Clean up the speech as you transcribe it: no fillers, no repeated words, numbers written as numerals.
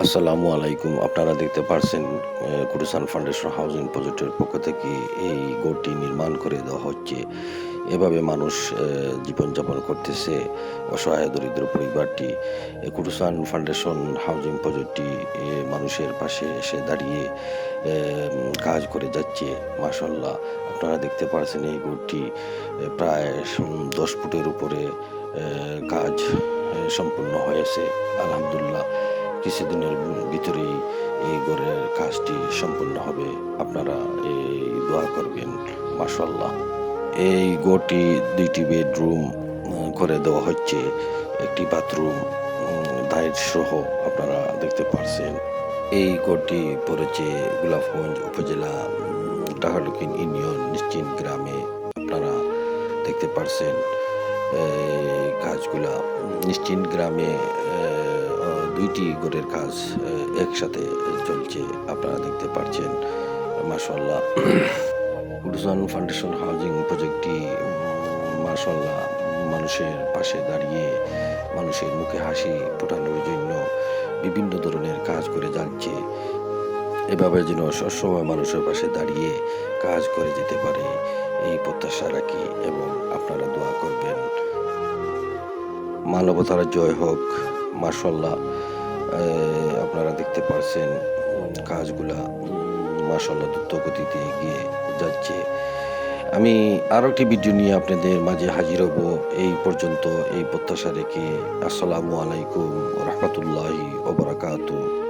আসসালামু আলাইকুম। আপনারা দেখতে পারছেন কুটুসান ফাউন্ডেশন হাউজিং প্রজেক্টের পক্ষ থেকে এই গড়টি নির্মাণ করে দেওয়া হচ্ছে। এভাবে মানুষ জীবনযাপন করতেছে অসহায় দরিদ্র পরিবারটি। কুটুসান ফাউন্ডেশন হাউজিং প্রজেক্টটি মানুষের পাশে এসে দাঁড়িয়ে কাজ করে যাচ্ছে। মাশাআল্লাহ আপনারা দেখতে পারছেন এই গড়টি প্রায় ১০ ফুটের উপরে কাজ সম্পূর্ণ হয়েছে। আলহামদুলিল্লাহ। কিছুদিনের ভিতরেই এই ঘরের কাজটি সম্পূর্ণ হবে। আপনারা এই দোয়া করবেন। মাশাআল্লাহ। এই ঘরটি ২ টি বেডরুম করে দেওয়া হচ্ছে। একটি বাথরুম লাইট সহ আপনারা দেখতে পারছেন। এই ঘরটি পড়েছে গোলাপগঞ্জ উপজেলা ডাহালুকিন ইউনিয়ন নিশ্চিন্ত গ্রামে। আপনারা দেখতে পারছেন এই কাজগুলা নিশ্চিন্ত গ্রামে ২ টি ঘরের কাজ একসাথে চলছে। আপনারা দেখতে পারছেন। মাশাআল্লাহ। কুটুসান ফাউন্ডেশন হাউজিং প্রজেক্টটি মাশাআল্লাহ মানুষের পাশে দাঁড়িয়ে মানুষের মুখে হাসি ফোটানোর জন্য বিভিন্ন ধরনের কাজ করে যাচ্ছে। এভাবে যেন সবসময় মানুষের পাশে দাঁড়িয়ে কাজ করে যেতে পারে এই প্রত্যাশা রাখি এবং আপনারা দোয়া করবেন। মানবতার জয় হোক। মাশাআল্লাহ। আপনারা দেখতে পারছেন কাজগুলা মাশাআল্লাহ দ্রুত গতিতে এগিয়ে যাচ্ছে। আমি আরো একটি ভিডিও নিয়ে আপনাদের মাঝে হাজির হব। এই পর্যন্ত এই প্রত্যাশা রেখে আসসালামু আলাইকুম ওয়া রাহমাতুল্লাহি ওয়া বারাকাতুহু।